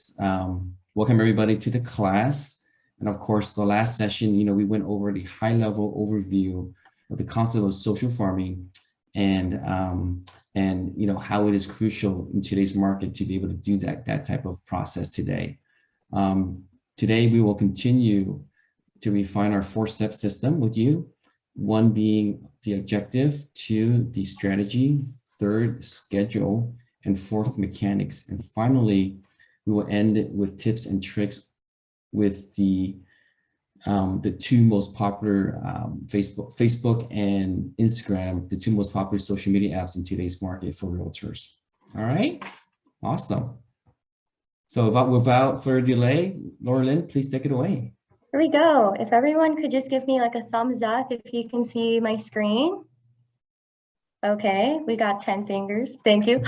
Yes, welcome everybody to the class. And of course, the last session, we went over the high level overview of the concept of social farming and how it is crucial in today's market to be able to do that type of process today. Today, we will continue to refine our four-step system with you. One being the objective, two, the strategy, third, schedule, and fourth, mechanics. And finally, we will end with tips and tricks with the two most popular Facebook and Instagram, the two most popular social media apps in today's market for realtors. All right, awesome. So without further delay, Laura Lynn, please take it away. Here we go. If everyone could just give me like a thumbs up if you can see my screen. Okay, we got 10 fingers. Thank you.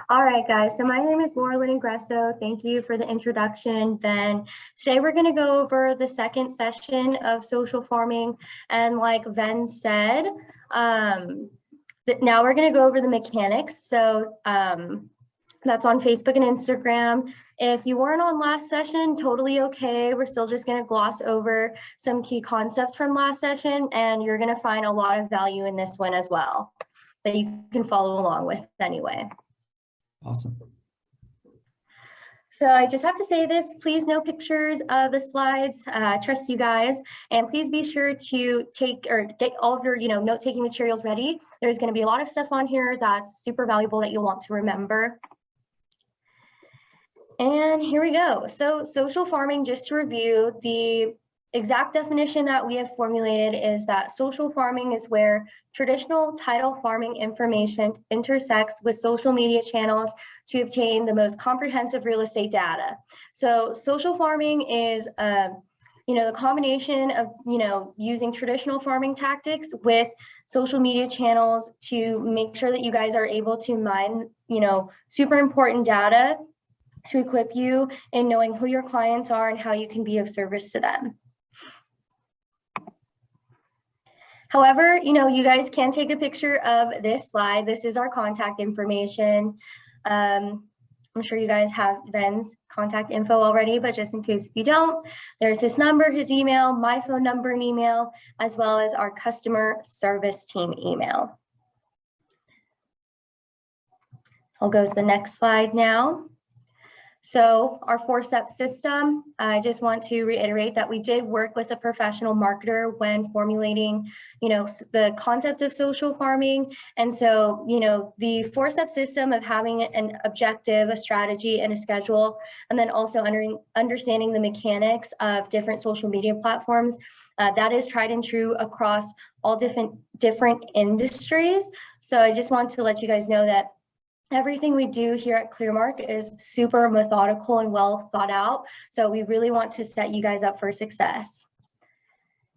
All right, guys. So my name is Laura Lynn Ingresso. Thank you for the introduction, Ben. Today we're going to go over the second session of social farming. And like Ben said, now we're going to go over the mechanics. So that's on Facebook and Instagram. If you weren't on last session, totally okay. We're still just going to gloss over some key concepts from last session, and you're going to find a lot of value in this one as well that you can follow along with anyway. Awesome. So I just have to say this, please no pictures of the slides, trust you guys, and please be sure to get all of your note-taking materials ready. There's going to be a lot of stuff on here that's super valuable that you'll want to remember. And here we go. So social farming, just to review, the exact definition that we have formulated is that social farming is where traditional title farming information intersects with social media channels to obtain the most comprehensive real estate data. So social farming is the combination of using traditional farming tactics with social media channels to make sure that you guys are able to mine super important data to equip you in knowing who your clients are and how you can be of service to them. However, you guys can take a picture of this slide. This is our contact information. I'm sure you guys have Ben's contact info already, but just in case if you don't, there's his number, his email, my phone number and email, as well as our customer service team email. I'll go to the next slide now. So our four-step system, I just want to reiterate that we did work with a professional marketer when formulating, the concept of social farming. And so, the four-step system of having an objective, a strategy, and a schedule, and then also understanding the mechanics of different social media platforms, that is tried and true across all different industries. So I just want to let you guys know that everything we do here at Clearmark is super methodical and well thought out. So we really want to set you guys up for success.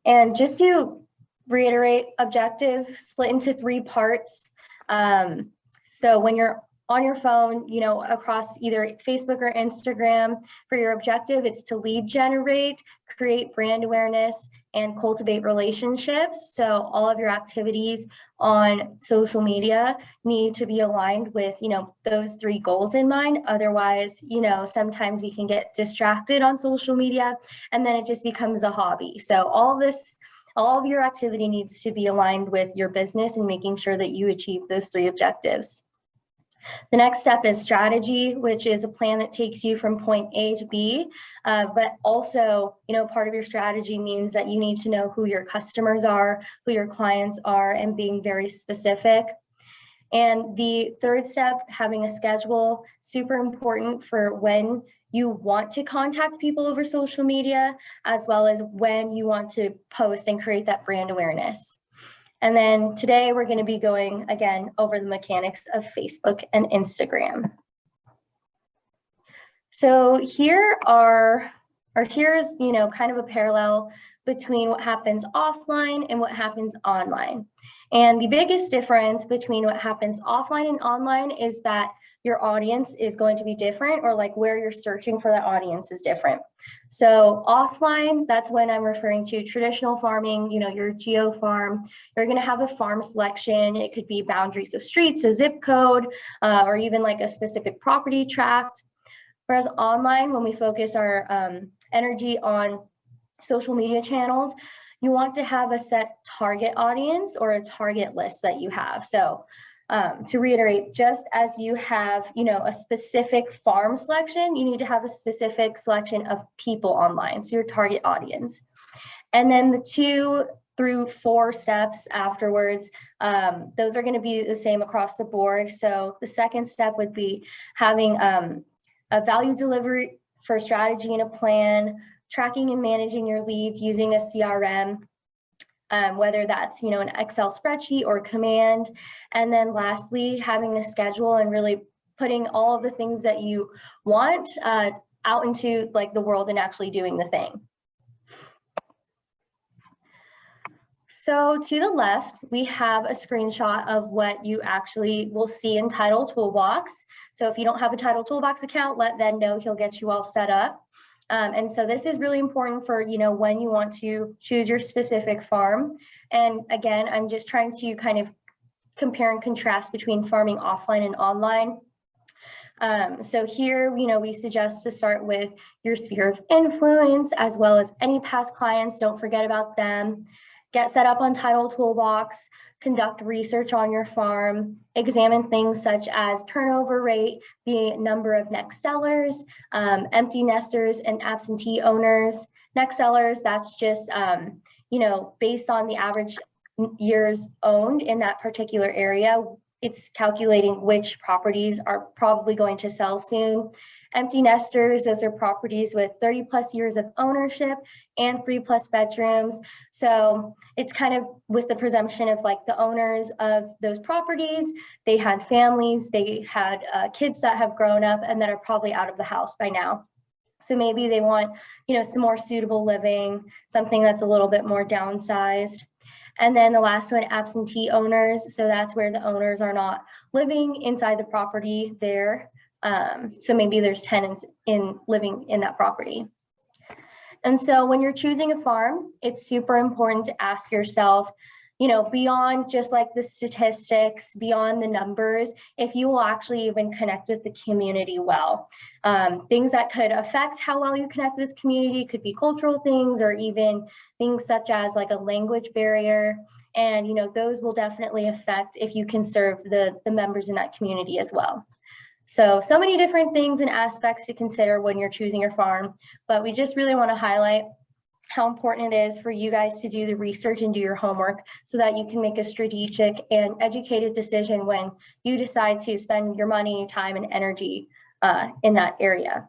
And just to reiterate, objective split into three parts. So when you're on your phone, across either Facebook or Instagram, for your objective, it's to lead generate, create brand awareness, and cultivate relationships. So all of your activities on social media need to be aligned with, those three goals in mind. Otherwise, sometimes we can get distracted on social media and then it just becomes a hobby. So all of your activity needs to be aligned with your business and making sure that you achieve those three objectives. The next step is strategy, which is a plan that takes you from point A to B, but also, part of your strategy means that you need to know who your customers are, who your clients are, and being very specific. And the third step, having a schedule, super important for when you want to contact people over social media, as well as when you want to post and create that brand awareness. And then today we're going to be going again over the mechanics of Facebook and Instagram. So here is, kind of a parallel between what happens offline and what happens online. And the biggest difference between what happens offline and online is that your audience is going to be different, or like where you're searching for that audience is different. So offline, that's when I'm referring to traditional farming, your geo farm. You're going to have a farm selection. It could be boundaries of streets, a zip code, or even like a specific property tract. Whereas online, when we focus our energy on social media channels, you want to have a set target audience or a target list that you have. So to reiterate, just as you have, a specific farm selection, you need to have a specific selection of people online, so your target audience. And then the 2 through 4 steps afterwards, those are going to be the same across the board. So the second step would be having a value delivery for strategy and a plan, tracking and managing your leads using a CRM, whether that's, an Excel spreadsheet or command. And then lastly, having a schedule and really putting all of the things that you want out into like the world and actually doing the thing. So to the left, we have a screenshot of what you actually will see in Title Toolbox. So if you don't have a Title Toolbox account, let Ben know, he'll get you all set up. And so this is really important for, when you want to choose your specific farm. And again, I'm just trying to kind of compare and contrast between farming offline and online. So here, we suggest to start with your sphere of influence, as well as any past clients. Don't forget about them. Get set up on Title Toolbox, conduct research on your farm, examine things such as turnover rate, the number of next sellers, empty nesters and absentee owners. Next sellers, that's just, based on the average years owned in that particular area. It's calculating which properties are probably going to sell soon. Empty nesters, those are properties with 30 plus years of ownership and 3+ bedrooms. So it's kind of with the presumption of like the owners of those properties, they had families, they had kids that have grown up and that are probably out of the house by now. So maybe they want, some more suitable living, something that's a little bit more downsized. And then the last one, absentee owners. So that's where the owners are not living inside the property there. So maybe there's tenants living in that property. And so when you're choosing a farm, it's super important to ask yourself, beyond just like the statistics, beyond the numbers, if you will actually even connect with the community well. Things that could affect how well you connect with community could be cultural things, or even things such as like a language barrier. And, those will definitely affect if you can serve the members in that community as well. So many different things and aspects to consider when you're choosing your farm, but we just really want to highlight how important it is for you guys to do the research and do your homework so that you can make a strategic and educated decision when you decide to spend your money, time, and energy in that area.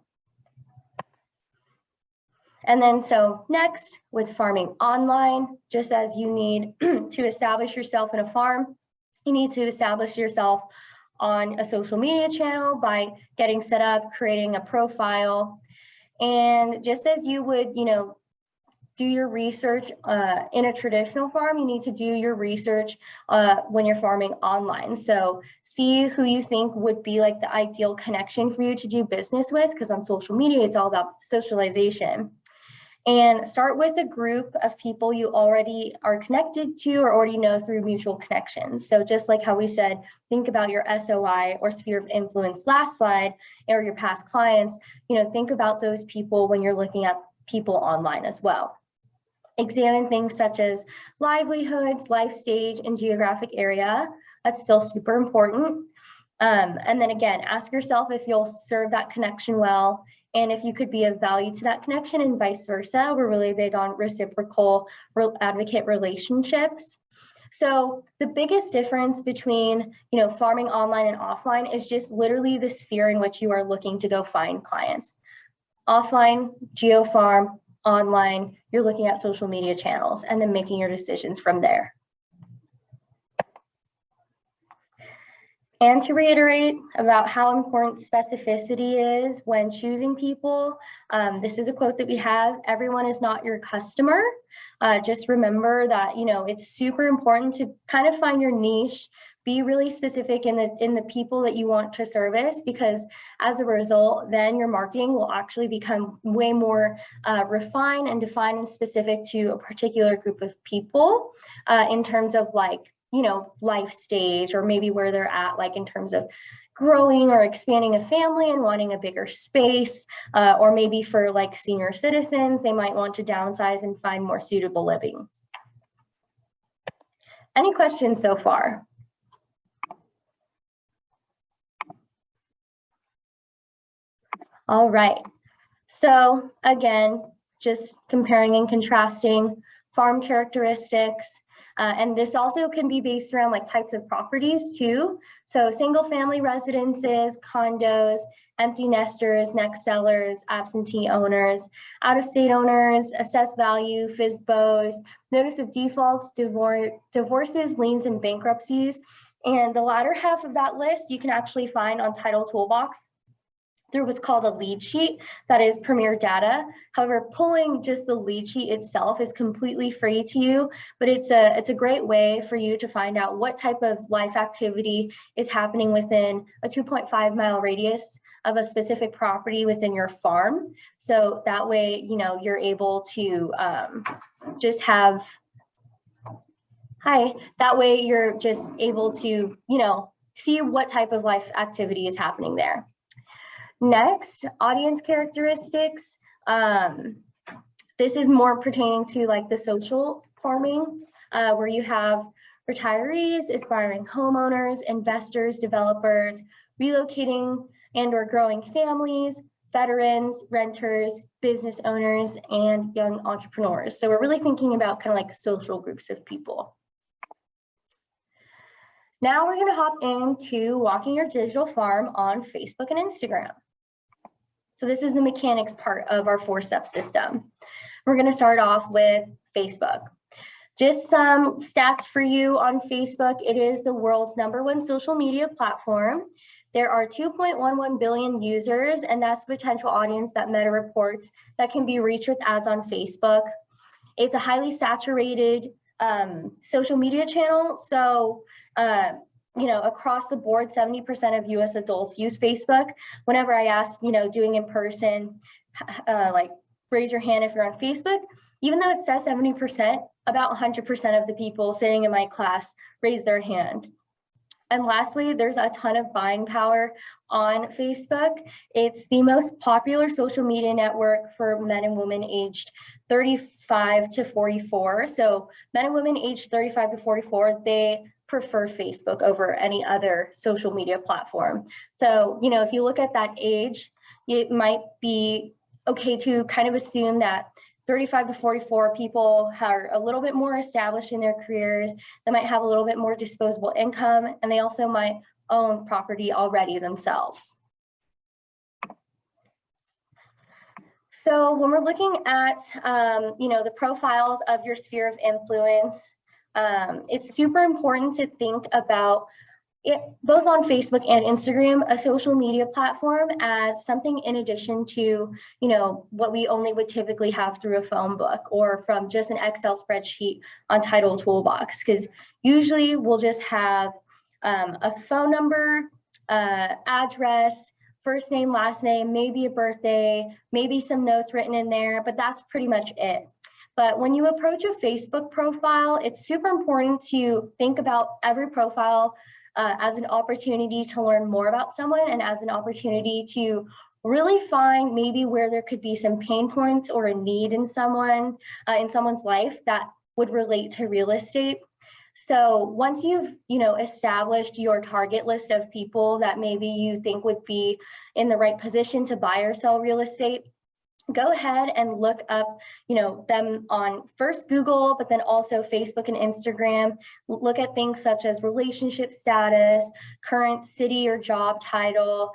And then so next, with farming online, just as you need to establish yourself in a farm, you need to establish yourself on a social media channel by getting set up, creating a profile. And just as you would, do your research in a traditional farm, you need to do your research when you're farming online. So see who you think would be like the ideal connection for you to do business with, because on social media, it's all about socialization. And start with a group of people you already are connected to or already know through mutual connections. So just like how we said, think about your SOI or sphere of influence last slide, or your past clients, think about those people when you're looking at people online as well. Examine things such as livelihoods, life stage, and geographic area. That's still super important. And then again, ask yourself if you'll serve that connection well, and if you could be of value to that connection, and vice versa. We're really big on reciprocal advocate relationships. So the biggest difference between, farming online and offline is just literally the sphere in which you are looking to go find clients. Offline, geo farm. Online, you're looking at social media channels and then making your decisions from there. And to reiterate about how important specificity is when choosing people, this is a quote that we have: everyone is not your customer. Just remember that, it's super important to kind of find your niche, be really specific in the people that you want to service, because as a result, then your marketing will actually become way more refined and defined and specific to a particular group of people in terms of like life stage, or maybe where they're at, like in terms of growing or expanding a family and wanting a bigger space, or maybe for like senior citizens, they might want to downsize and find more suitable living. Any questions so far? All right, so again, just comparing and contrasting farm characteristics. And this also can be based around like types of properties too. So single family residences, condos, empty nesters, next sellers, absentee owners, out-of-state owners, assessed value, FSBOs, notice of defaults, divorces, liens, and bankruptcies. And the latter half of that list you can actually find on Title Toolbox through what's called a lead sheet that is Premier Data. However, pulling just the lead sheet itself is completely free to you, but it's a great way for you to find out what type of life activity is happening within a 2.5-mile radius of a specific property within your farm. So that way, you're able to that way you're just able to, see what type of life activity is happening there. Next, audience characteristics. This is more pertaining to like the social farming, where you have retirees, aspiring homeowners, investors, developers, relocating and or growing families, veterans, renters, business owners, and young entrepreneurs. So we're really thinking about kind of like social groups of people. Now we're going to hop into walking your digital farm on Facebook and Instagram. So this is the mechanics part of our 4-step system. We're going to start off with Facebook. Just some stats for you on Facebook. It is the world's #1 social media platform. There are 2.11 billion users, and that's the potential audience that Meta reports that can be reached with ads on Facebook. It's a highly saturated social media channel. So, across the board, 70% of US adults use Facebook. Whenever I ask, doing in person, like raise your hand if you're on Facebook, even though it says 70%, about 100% of the people sitting in my class raise their hand. And lastly, there's a ton of buying power on Facebook. It's the most popular social media network for men and women aged 35 to 44. So men and women aged 35 to 44, they prefer Facebook over any other social media platform. So, if you look at that age, it might be okay to kind of assume that 35 to 44 people are a little bit more established in their careers. They might have a little bit more disposable income, and they also might own property already themselves. So when we're looking at, the profiles of your sphere of influence, it's super important to think about it, both on Facebook and Instagram, a social media platform as something in addition to, what we only would typically have through a phone book or from just an Excel spreadsheet on Title Toolbox. Because usually we'll just have a phone number, address, first name, last name, maybe a birthday, maybe some notes written in there, but that's pretty much it. But when you approach a Facebook profile, it's super important to think about every profile as an opportunity to learn more about someone and as an opportunity to really find maybe where there could be some pain points or a need in someone's life that would relate to real estate. So once you've, established your target list of people that maybe you think would be in the right position to buy or sell real estate, go ahead and look up, them on first Google, but then also Facebook and Instagram. Look at things such as relationship status, current city or job title,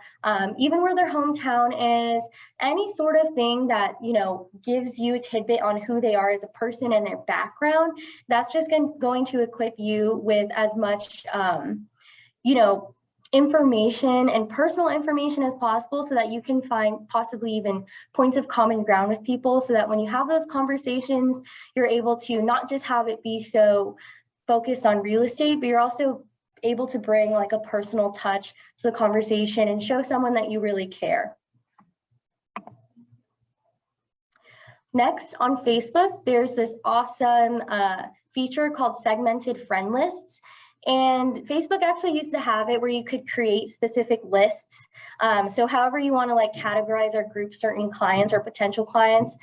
even where their hometown is, any sort of thing that, gives you a tidbit on who they are as a person and their background. That's just going to equip you with as much, information and personal information as possible so that you can find possibly even points of common ground with people, so that when you have those conversations, you're able to not just have it be so focused on real estate, but you're also able to bring like a personal touch to the conversation and show someone that you really care. Next, on Facebook, there's this awesome feature called segmented friend lists. And Facebook actually used to have it where you could create specific lists. So however you want to like categorize or group certain clients or potential clients,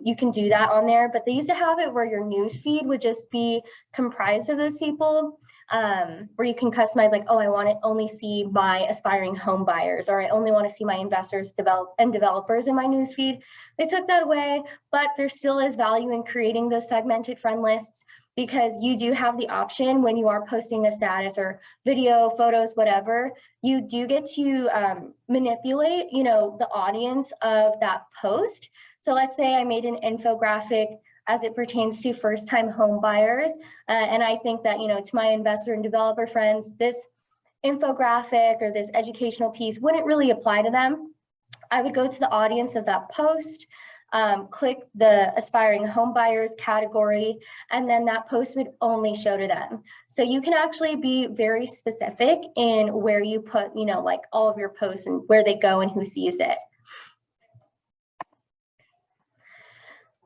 you can do that on there. But they used to have it where your news feed would just be comprised of those people, where you can customize like, oh, I want to only see my aspiring home buyers, or I only want to see my investors and developers in my news feed. They took that away, but there still is value in creating those segmented friend lists, because you do have the option when you are posting a status or video, photos, whatever, you do get to manipulate, the audience of that post. So let's say I made an infographic as it pertains to first-time home buyers. And I think that, to my investor and developer friends, this infographic or this educational piece wouldn't really apply to them. I would go to the audience of that post, click the aspiring home buyers category, and then that post would only show to them. So you can actually be very specific in where you put, like all of your posts and where they go and who sees it.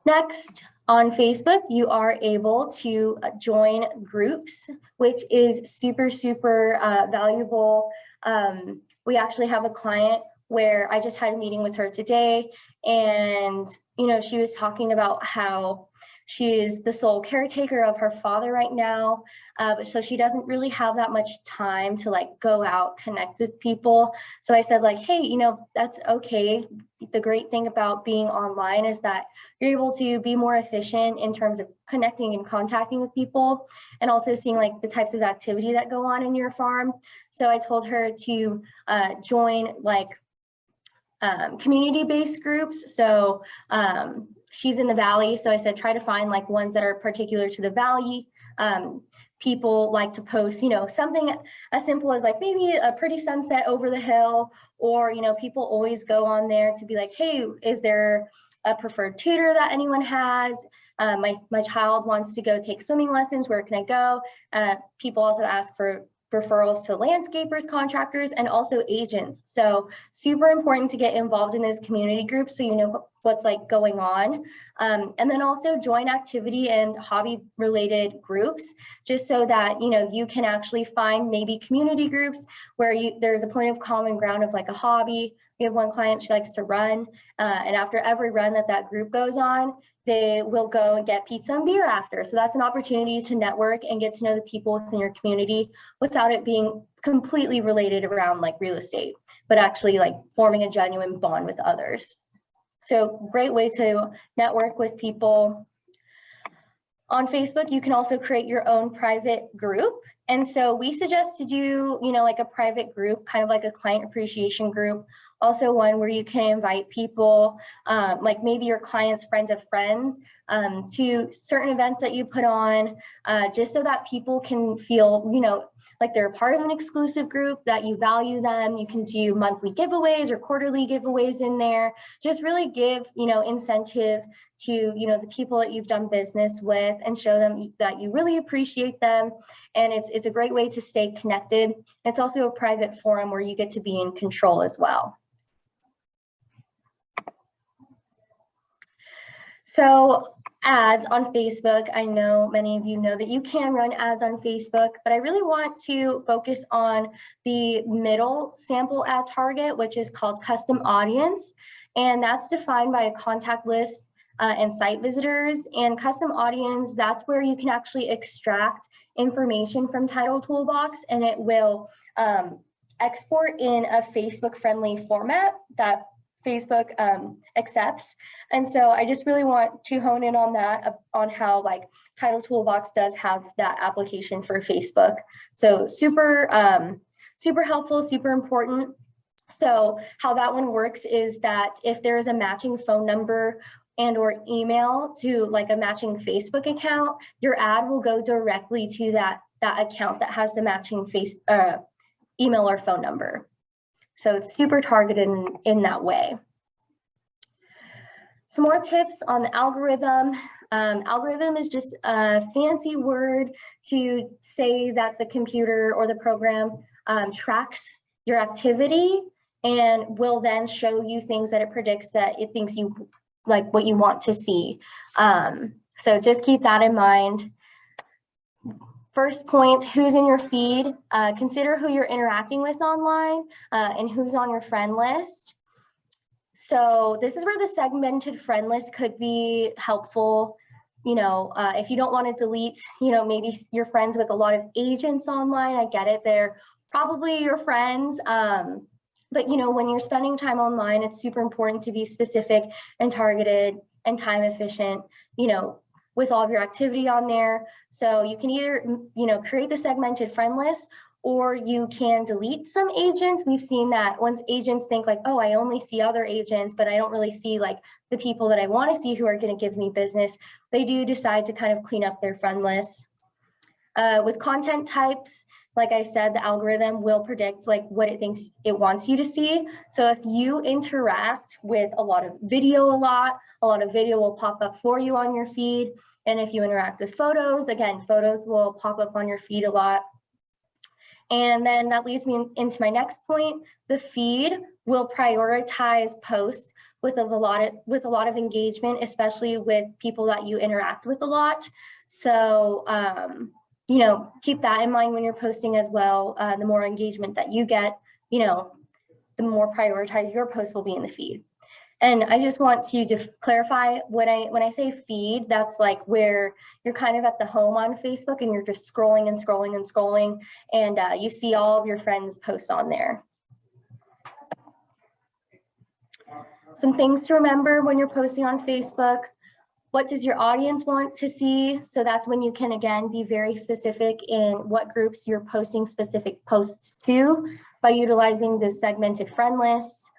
Next, on Facebook, you are able to join groups, which is super, super valuable. We actually have a client where I just had a meeting with her today, and she was talking about how she is the sole caretaker of her father right now, but so she doesn't really have that much time to like go out, connect with people. So I said like, hey, that's okay. The great thing about being online is that you're able to be more efficient in terms of connecting and contacting with people, and also seeing like the types of activity that go on in your farm. So I told her to join like community-based groups. So she's in the Valley. So I said, try to find like ones that are particular to the Valley. People like to post, something as simple as like maybe a pretty sunset over the hill, or, people always go on there to be like, hey, is there a preferred tutor that anyone has? My child wants to go take swimming lessons. Where can I go? People also ask for referrals to landscapers, contractors, and also agents. So super important to get involved in those community groups so you know what's like going on. And then also join activity and hobby related groups, just so that you can actually find maybe community groups where there's a point of common ground of like a hobby. We have one client, she likes to run, and after every run that group goes on, they will go and get pizza and beer after. So that's an opportunity to network and get to know the people within your community without it being completely related around like real estate, but actually like forming a genuine bond with others. So great way to network with people. On Facebook, you can also create your own private group. And so we suggest to do, like a private group, kind of like a client appreciation group. Also one where you can invite people, like maybe your clients' friends of friends, to certain events that you put on, just so that people can feel, like they're a part of an exclusive group, that you value them. You can do monthly giveaways or quarterly giveaways in there. Just really give, incentive to, the people that you've done business with, and show them that you really appreciate them. And it's a great way to stay connected. It's also a private forum where you get to be in control as well. So ads on Facebook, I know many of you know that you can run ads on Facebook, but I really want to focus on the middle sample ad target, which is called custom audience. And that's defined by a contact list and site visitors. And custom audience, that's where you can actually extract information from Title Toolbox, and it will export in a Facebook-friendly format that Facebook accepts. And so I just really want to hone in on that, on how like Title Toolbox does have that application for Facebook. So super helpful, super important. So how that one works is that if there is a matching phone number and or email to like a matching Facebook account, your ad will go directly to that account that has the matching email or phone number. So it's super targeted in that way. Some more tips on the algorithm. Algorithm is just a fancy word to say that the computer or the program tracks your activity and will then show you things that it predicts that it thinks you like, what you want to see. So just keep that in mind. First point, who's in your feed? Consider who you're interacting with online and who's on your friend list. So this is where the segmented friend list could be helpful. If you don't want to delete, maybe you're friends with a lot of agents online. I get it. They're probably your friends. But, when you're spending time online, it's super important to be specific and targeted and time efficient, with all of your activity on there. So you can either, create the segmented friend list, or you can delete some agents. We've seen that once agents think like, oh, I only see other agents, but I don't really see like the people that I want to see who are going to give me business, they do decide to kind of clean up their friend list. With content types, like I said, the algorithm will predict like what it thinks it wants you to see. So if you interact with a lot of video a lot of video will pop up for you on your feed. And if you interact with photos, again, photos will pop up on your feed a lot. And then that leads me into my next point. The feed will prioritize posts with a lot of engagement, especially with people that you interact with a lot. So, keep that in mind when you're posting as well. The more engagement that you get, the more prioritized your post will be in the feed. And I just want to clarify, when I say feed, that's like where you're kind of at the home on Facebook and you're just scrolling and scrolling and scrolling, and you see all of your friends' posts on there. Some things to remember when you're posting on Facebook. What does your audience want to see? So that's when you can, again, be very specific in what groups you're posting specific posts to by utilizing the segmented friend lists.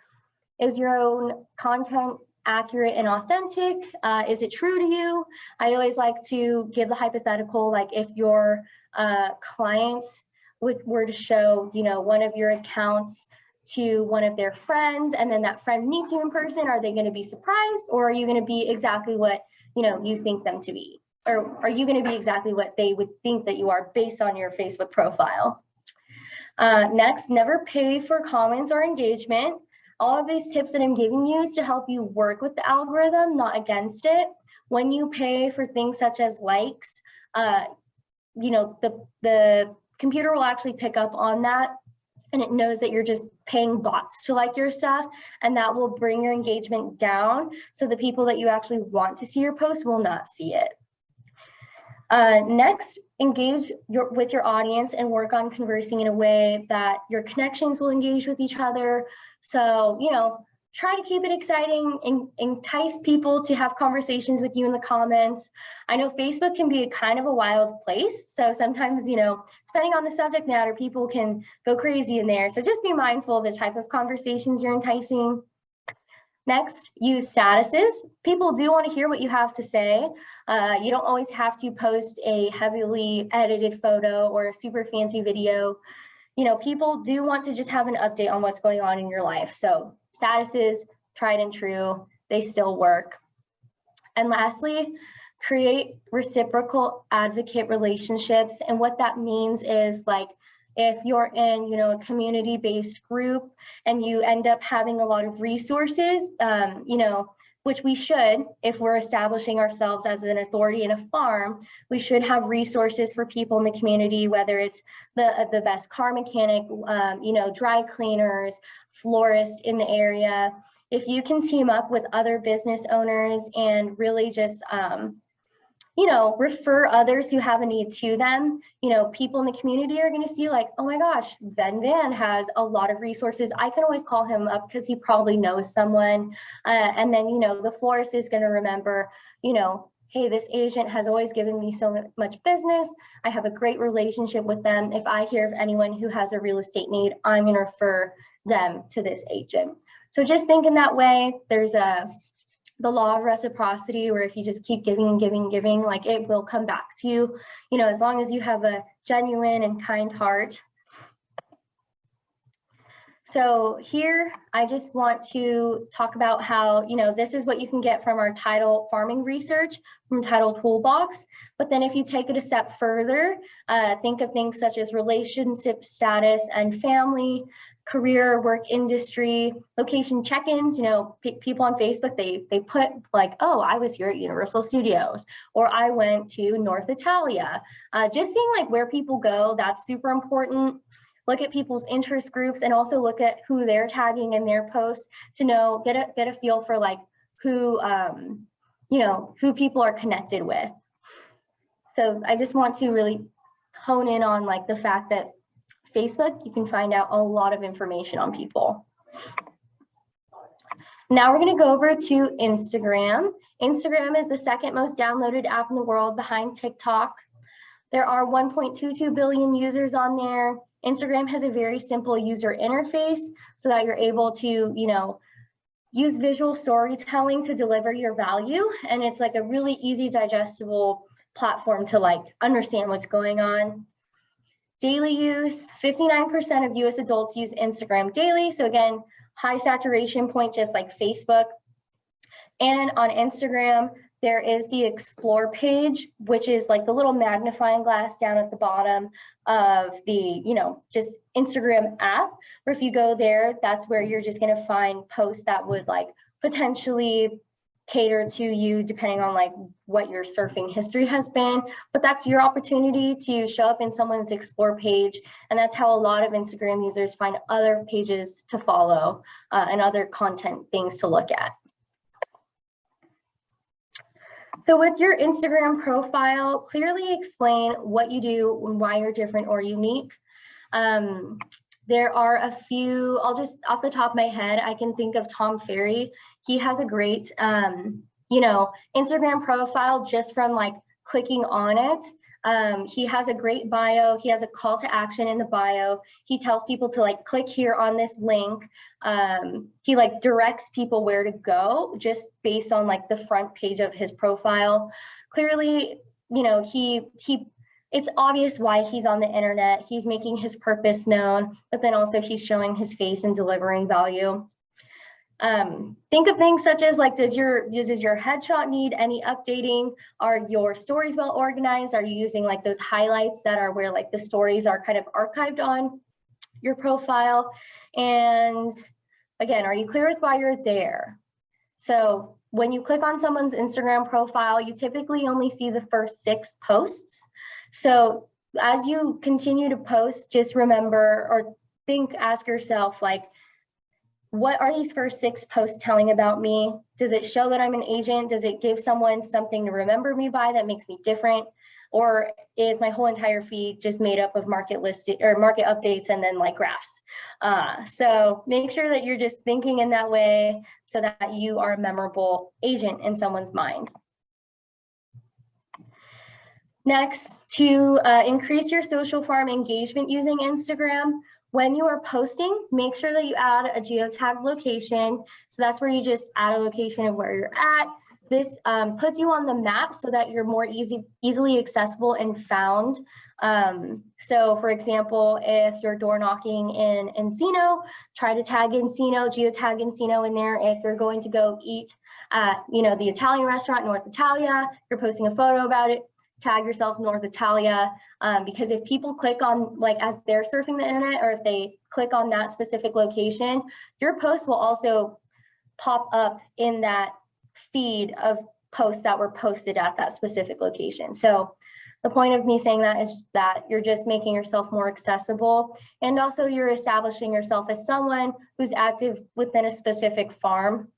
Is your own content accurate and authentic? Is it true to you? I always like to give the hypothetical, like if your clients were to show, one of your accounts to one of their friends, and then that friend meets you in person, are they going to be surprised, or are you going to be exactly what you think them to be? Or are you going to be exactly what they would think that you are based on your Facebook profile? Next, never pay for comments or engagement. All of these tips that I'm giving you is to help you work with the algorithm, not against it. When you pay for things such as likes, the computer will actually pick up on that, and it knows that you're just paying bots to like your stuff, and that will bring your engagement down. So the people that you actually want to see your post will not see it. Next, engage with your audience and work on conversing in a way that your connections will engage with each other. So, try to keep it exciting and entice people to have conversations with you in the comments. I know Facebook can be kind of a wild place. So sometimes, depending on the subject matter, people can go crazy in there. So just be mindful of the type of conversations you're enticing. Next, use statuses. People do want to hear what you have to say. You don't always have to post a heavily edited photo or a super fancy video. People do want to just have an update on what's going on in your life. So statuses, tried and true, they still work. And lastly, create reciprocal advocate relationships. And what that means is, like, if you're in, a community-based group and you end up having a lot of resources, which we should, if we're establishing ourselves as an authority in a farm, we should have resources for people in the community, whether it's the best car mechanic, dry cleaners, florist in the area. If you can team up with other business owners and really just, refer others who have a need to them, people in the community are going to see like, oh my gosh, Ben Van has a lot of resources. I can always call him up because he probably knows someone. And then, the florist is going to remember, hey, this agent has always given me so much business. I have a great relationship with them. If I hear of anyone who has a real estate need, I'm going to refer them to this agent. So just think in that way. There's the law of reciprocity, where if you just keep giving and giving and giving, like, it will come back to you, as long as you have a genuine and kind heart. So here, I just want to talk about how, this is what you can get from our title farming research from Title Toolbox. But then if you take it a step further, think of things such as relationship status and family, career, work industry, location check-ins. You know, people on Facebook, they put like, oh, I was here at Universal Studios, or I went to North Italia. Just seeing like where people go, that's super important. Look at people's interest groups and also look at who they're tagging in their posts to know, get a feel for like who, you know, who people are connected with. So I just want to really hone in on like the fact that Facebook, you can find out a lot of information on people. Now we're going to go over to Instagram. Instagram is the second most downloaded app in the world behind TikTok. There are 1.22 billion users on there. Instagram has a very simple user interface so that you're able to, you know, use visual storytelling to deliver your value. And it's like a really easy, digestible platform to like understand what's going on. Daily use, 59% of US adults use Instagram daily. So again, high saturation point, just like Facebook. And on Instagram, there is the explore page, which is like the little magnifying glass down at the bottom of the, you know, just Instagram app. Where if you go there, that's where you're just going to find posts that would like potentially cater to you depending on like what your surfing history has been. But that's your opportunity to show up in someone's explore page. And that's how a lot of Instagram users find other pages to follow and other content things to look at. So with your Instagram profile, clearly explain what you do and why you're different or unique. There are a few, I'll just off the top of my head, I can think of Tom Ferry. He has a great, you know, Instagram profile just from like clicking on it. He has a great bio. He has a call to action in the bio. He tells people to like click here on this link. He like directs people where to go just based on like the front page of his profile. Clearly, you know, it's obvious why he's on the internet. He's making his purpose known, but then also he's showing his face and delivering value. Think of things such as like, does your headshot need any updating? Are your stories well organized? Are you using like those highlights that are where like the stories are kind of archived on your profile? And again, are you clear with why you're there? So when you click on someone's Instagram profile, you typically only see the first 6 posts. So as you continue to post, just remember or ask yourself like, what are these first 6 posts telling about me? Does it show that I'm an agent? Does it give someone something to remember me by that makes me different? Or is my whole entire feed just made up of market listing or market updates and then like graphs? So make sure that you're just thinking in that way so that you are a memorable agent in someone's mind. Next, to increase your social farm engagement using Instagram, when you are posting, make sure that you add a Geo Tag Location. So that's where you just add a location of where you're at. This puts you on the map so that you're more easily accessible and found. So for example, if you're door knocking in Encino, try to tag Encino, geotag Encino in there. If you're going to go eat at, you know, the Italian restaurant, North Italia, you're posting a photo about it, tag yourself North Italia, because if people click on, like as they're surfing the internet, or if they click on that specific location, your post will also pop up in that feed of posts that were posted at that specific location. So the point of me saying that is that you're just making yourself more accessible, and also you're establishing yourself as someone who's active within a specific farm.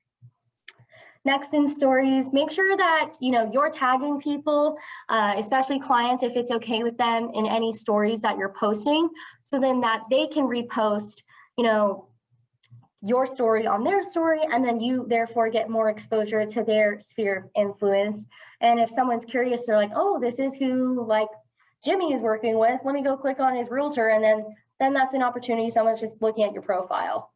Next, in stories, make sure that, you know, you're tagging people, especially clients, if it's okay with them, in any stories that you're posting, so then that they can repost, you know, your story on their story, and then you therefore get more exposure to their sphere of influence. And if someone's curious, they're like, oh, this is who like Jimmy is working with, let me go click on his realtor, and then that's an opportunity. Someone's just looking at your profile.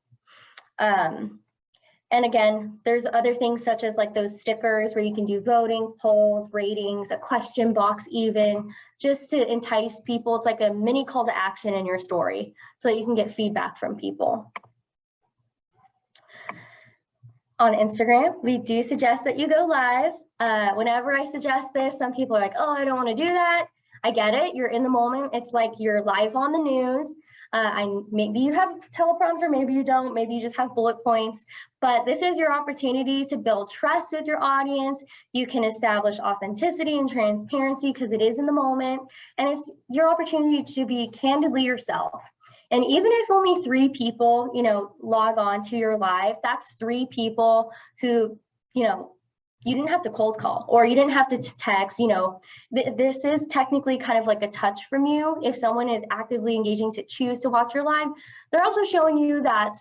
And again, there's other things such as like those stickers where you can do voting, polls, ratings, a question box even, just to entice people. It's like a mini call to action in your story so that you can get feedback from people. On Instagram, we do suggest that you go live. Whenever I suggest this, some people are like, oh, I don't want to do that. I get it. You're in the moment. It's like you're live on the news. Maybe you have a teleprompter, maybe you don't, maybe you just have bullet points, but this is your opportunity to build trust with your audience. You can establish authenticity and transparency because it is in the moment, and it's your opportunity to be candidly yourself. And even if only 3 people, log on to your live, that's 3 people who, you didn't have to cold call or you didn't have to text. This is technically kind of like a touch from you. If someone is actively engaging to choose to watch your live, they're also showing you that,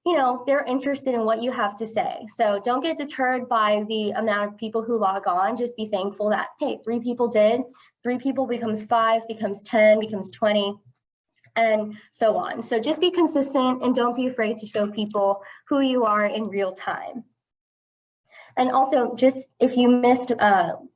they're interested in what you have to say. So don't get deterred by the amount of people who log on. Just be thankful that, hey, 3 people did. 3 people becomes 5, becomes 10, becomes 20. And so on. So just be consistent and don't be afraid to show people who you are in real time. And also, just if you missed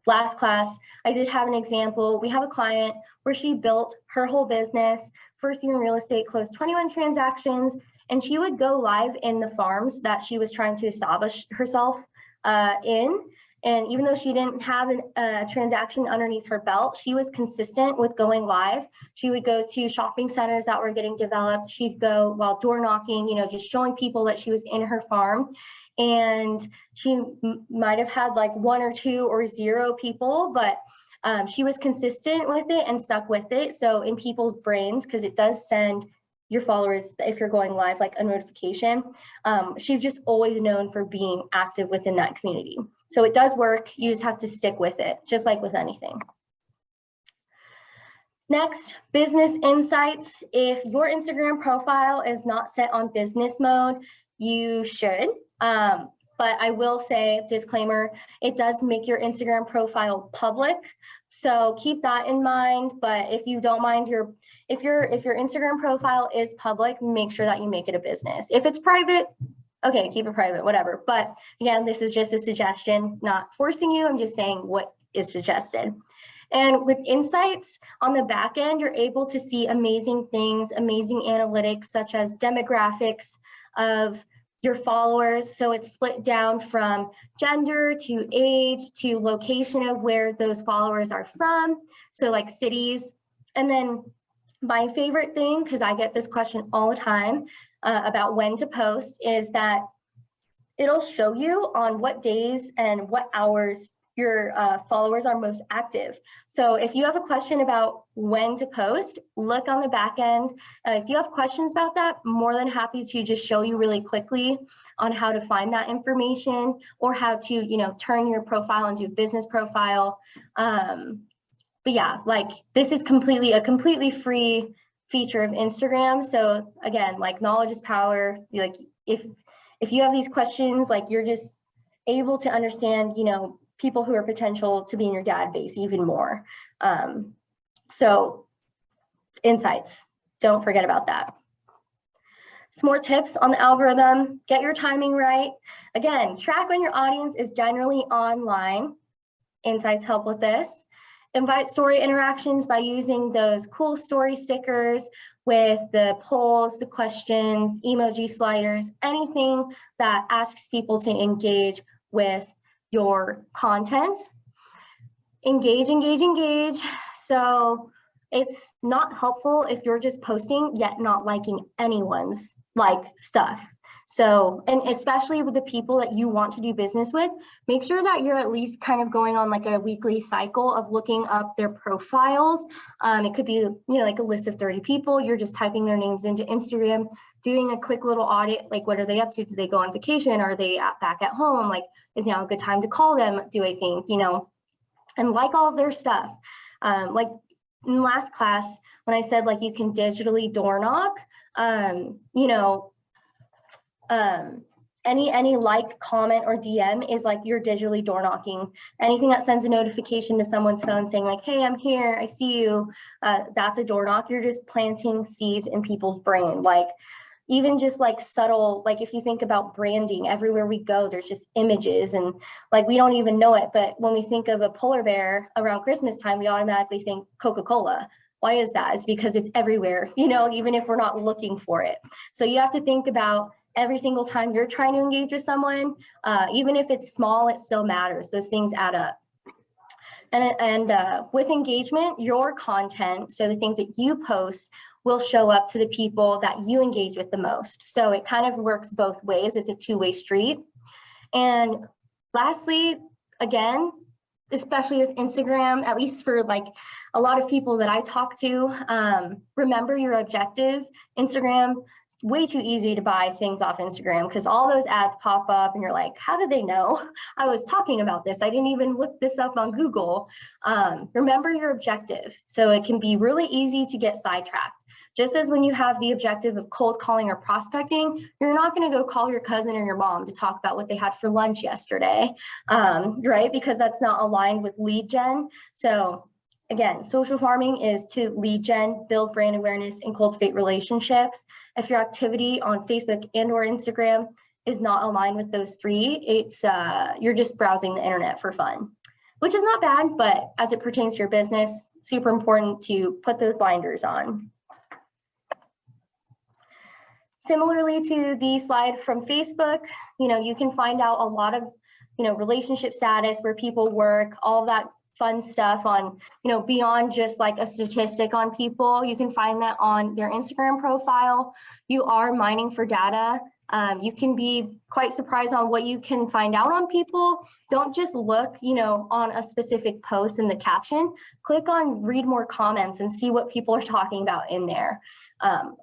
last class, I did have an example. We have a client where she built her whole business, first year in real estate, closed 21 transactions, and she would go live in the farms that she was trying to establish herself in. And even though she didn't have a transaction underneath her belt, she was consistent with going live. She would go to shopping centers that were getting developed. She'd go while door knocking, just showing people that she was in her farm. And she might have had like 1 or 2 or 0 people, but she was consistent with it and stuck with it. So in people's brains, because it does send your followers, if you're going live, like a notification, she's just always known for being active within that community. So it does work. You just have to stick with it, just like with anything. Next, business insights. If your Instagram profile is not set on business mode, you should. But I will say, disclaimer, it does make your Instagram profile public. So keep that in mind. But if you don't mind if your Instagram profile is public, make sure that you make it a business. If it's private, okay, keep it private, whatever. But again, this is just a suggestion, not forcing you. I'm just saying what is suggested. And with insights on the back end, you're able to see amazing things, amazing analytics, such as demographics of your followers. So it's split down from gender to age to location of where those followers are from. So like cities. And then my favorite thing, because I get this question all the time about when to post, is that it'll show you on what days and what hours your followers are most active. So if you have a question about when to post, look on the back end. If you have questions about that, more than happy to just show you really quickly on how to find that information or how to, turn your profile into a business profile. But yeah, like this is a completely free feature of Instagram. So again, like knowledge is power. Like if you have these questions, like you're just able to understand, people who are potential to be in your database even more. So insights, don't forget about that. Some more tips on the algorithm: get your timing right. Again, track when your audience is generally online. Insights help with this. Invite story interactions by using those cool story stickers with the polls, the questions, emoji sliders, anything that asks people to engage with your content. Engage. So it's not helpful if you're just posting yet not liking anyone's stuff. So, and especially with the people that you want to do business with, make sure that you're at least kind of going on like a weekly cycle of looking up their profiles. It could be, like a list of 30 people. You're just typing their names into Instagram, doing a quick little audit. Like, what are they up to? Do they go on vacation? Are they back at home? Like, is now a good time to call them, do I think, and like all of their stuff. Like in last class, when I said like you can digitally door knock, any like, comment, or DM is like you're digitally door knocking. Anything that sends a notification to someone's phone saying like, hey, I'm here, I see you, that's a door knock. You're just planting seeds in people's brain. Like even just like subtle, like if you think about branding, everywhere we go, there's just images and like we don't even know it. But when we think of a polar bear around Christmas time, we automatically think Coca-Cola. Why is that? It's because it's everywhere, even if we're not looking for it. So you have to think about every single time you're trying to engage with someone, even if it's small, it still matters. Those things add up. And with engagement, your content, so the things that you post, will show up to the people that you engage with the most. So it kind of works both ways. It's a two-way street. And lastly, again, especially with Instagram, at least for like a lot of people that I talk to, remember your objective. Instagram, it's way too easy to buy things off Instagram because all those ads pop up and you're like, how did they know I was talking about this? I didn't even look this up on Google. Remember your objective. So it can be really easy to get sidetracked. Just as when you have the objective of cold calling or prospecting, you're not going to go call your cousin or your mom to talk about what they had for lunch yesterday, right? Because that's not aligned with lead gen. So again, social farming is to lead gen, build brand awareness, and cultivate relationships. If your activity on Facebook and or Instagram is not aligned with those three, it's you're just browsing the internet for fun, which is not bad, but as it pertains to your business, super important to put those blinders on. Similarly to the slide from Facebook, you can find out a lot of, relationship status, where people work, all that fun stuff on, beyond just like a statistic on people. You can find that on their Instagram profile. You are mining for data. You can be quite surprised on what you can find out on people. Don't just look, on a specific post in the caption. Click on read more comments and see what people are talking about in there.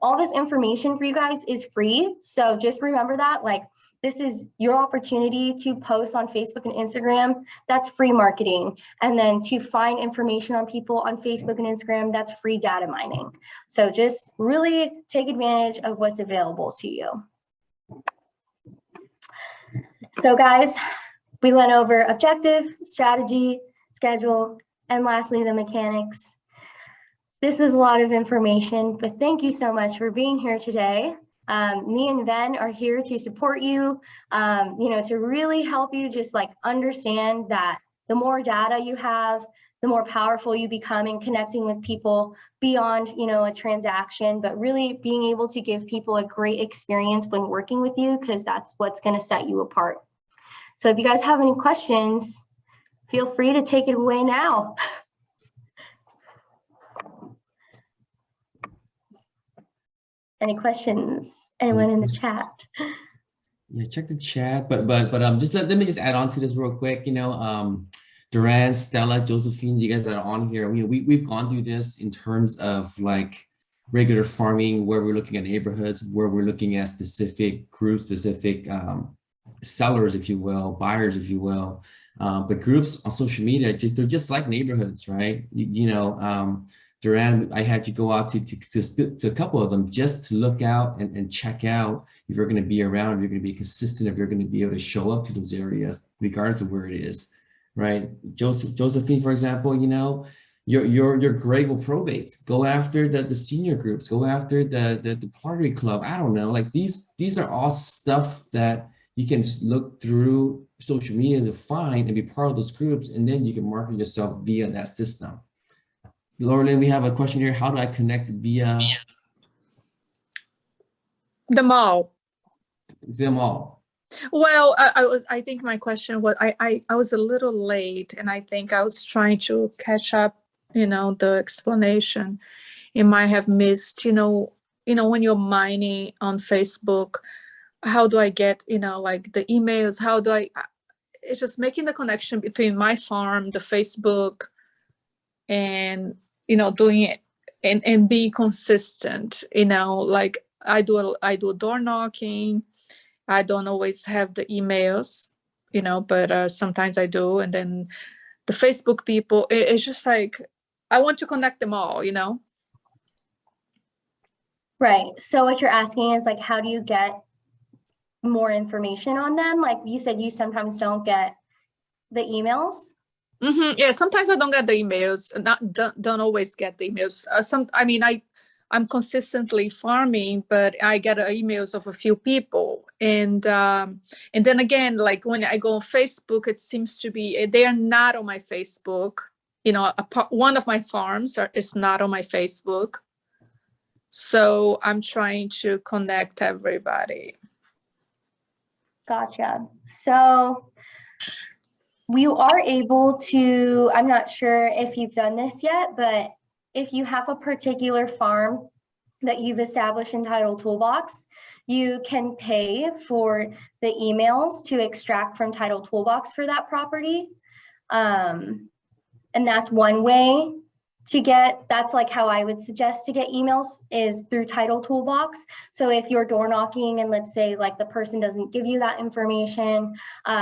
All this information for you guys is free. So just remember that, like, this is your opportunity to post on Facebook and Instagram. That's free marketing. And then to find information on people on Facebook and Instagram, that's free data mining. So just really take advantage of what's available to you. So guys, we went over objective, strategy, schedule, and lastly, the mechanics. This was a lot of information, but thank you so much for being here today. Me and Ben are here to support you, to really help you just like understand that the more data you have, the more powerful you become in connecting with people beyond, a transaction, but really being able to give people a great experience when working with you, because that's what's going to set you apart. So if you guys have any questions, feel free to take it away now. Any questions? Anyone in the chat? Yeah, check the chat. But just let me just add on to this real quick. Duran, Stella, Josephine, you guys that are on here, we've gone through this in terms of like regular farming, where we're looking at neighborhoods, where we're looking at specific groups, specific sellers, if you will, buyers, if you will. But groups on social media, they're just like neighborhoods, right? Duran, I had you go out to a couple of them just to look out and check out if you're going to be around, if you're going to be consistent, if you're going to be able to show up to those areas, regardless of where it is, right? Josephine, for example, you're great with probates. Go after the senior groups. Go after the party club. I don't know. Like these are all stuff that you can just look through social media to find and be part of those groups, and then you can market yourself via that system. Laurelyn, we have a question here. How do I connect via the mall? The mall. Well, I think my question was, I was a little late, and I think I was trying to catch up, the explanation. You might have missed, when you're mining on Facebook, how do I get, like the emails? How do it's just making the connection between my farm, the Facebook, and doing it and being consistent, like I do door knocking. I don't always have the emails, but sometimes I do. And then the Facebook people, it's just like, I want to connect them all, Right. So what you're asking is like, how do you get more information on them? Like you said, you sometimes don't get the emails. Mm-hmm. Yeah, sometimes I don't get the emails. Don't always get the emails. I'm consistently farming, but I get emails of a few people, and then again, like when I go on Facebook, it seems to be they are not on my Facebook. One of my farms is not on my Facebook, so I'm trying to connect everybody. Gotcha. So we are able to, I'm not sure if you've done this yet, but if you have a particular farm that you've established in Title Toolbox. You can pay for the emails to extract from Title Toolbox for that property. And that's one way to get, that's like how I would suggest to get emails, is through Title Toolbox. So if you're door knocking and let's say like the person doesn't give you that information,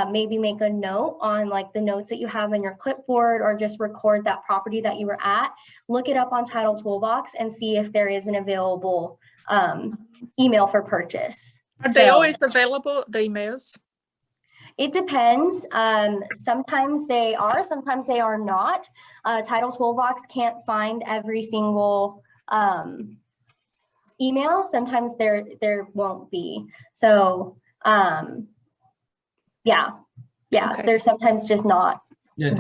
maybe make a note on like the notes that you have in your clipboard, or just record that property that you were at, look it up on Title Toolbox and see if there is an available email for purchase. Are they always available, the emails? It depends. Sometimes they are, sometimes they are not. Title Toolbox can't find every single email. Sometimes there won't be. So yeah, okay. There's sometimes just not. Yeah,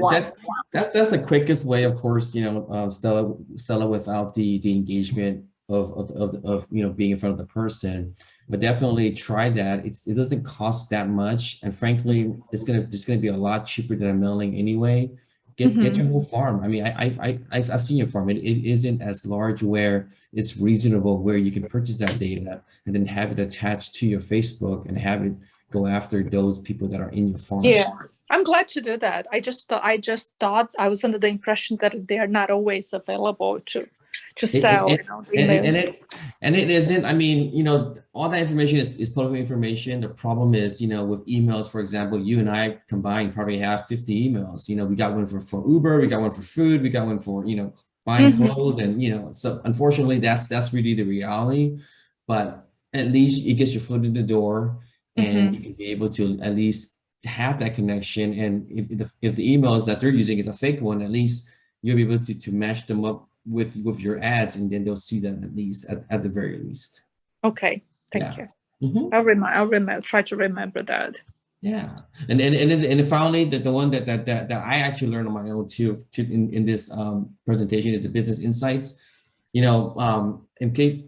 that's the quickest way, of course, you know, Stella, without the engagement of you know, being in front of the person. But definitely try that. It doesn't cost that much, and frankly, it's gonna be a lot cheaper than a mailing anyway. Get your whole farm. I mean, I've seen your farm. It isn't as large where it's reasonable, where you can purchase that data and then have it attached to your Facebook and have it go after those people that are in your farm. Yeah, I'm glad to do that. I just thought I was under the impression that they are not always available to sell. And it isn't. I mean, you know, all that information is public information. The problem is, you know, with emails, for example, you and I combined probably have 50 emails. You know, we got one for Uber, we got one for food, we got one for, you know, buying clothes, and, you know, so unfortunately that's really the reality. But at least it gets your foot in the door, and you can be able to at least have that connection. And if the emails that they're using is a fake one, at least you'll be able to match them up with your ads, and then they'll see them at least at the very least. Okay, thank you. I'll try to remember that. Yeah, and finally, the one that I actually learned on my own too in this presentation is the business insights. You know, in case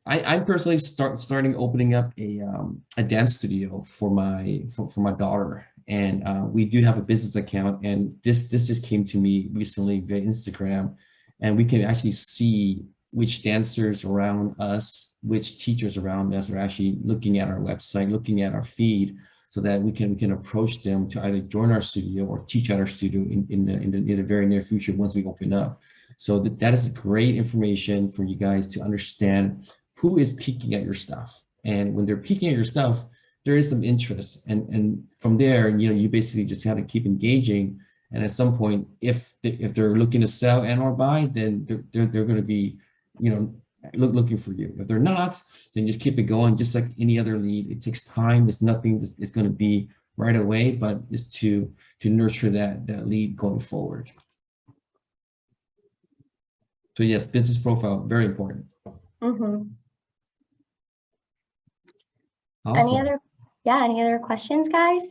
I'm personally starting opening up a dance studio for my daughter, and we do have a business account, and this just came to me recently via Instagram. And we can actually see which dancers around us, which teachers around us are actually looking at our website, looking at our feed, so that we can approach them to either join our studio or teach at our studio in the very near future once we open up. So that is great information for you guys to understand who is peeking at your stuff. And when they're peeking at your stuff, there is some interest. And from there, you know, you basically just have to keep engaging. And at some point, if they're looking to sell and or buy, then they're going to be, you know, looking for you. If they're not, then just keep it going, just like any other lead. It takes time. It's nothing that's going to be right away, but it's to nurture that lead going forward. So yes, business profile, very important. Awesome. Any other questions, guys?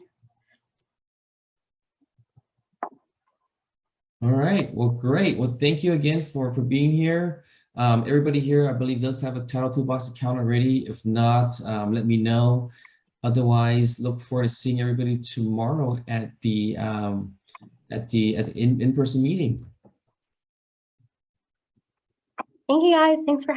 All right, well, great. Well, thank you again for being here. Everybody here, I believe, does have a Title Toolbox account already. If not, let me know. Otherwise, look forward to seeing everybody tomorrow at the in-person meeting. Thank you, guys. Thanks for having me.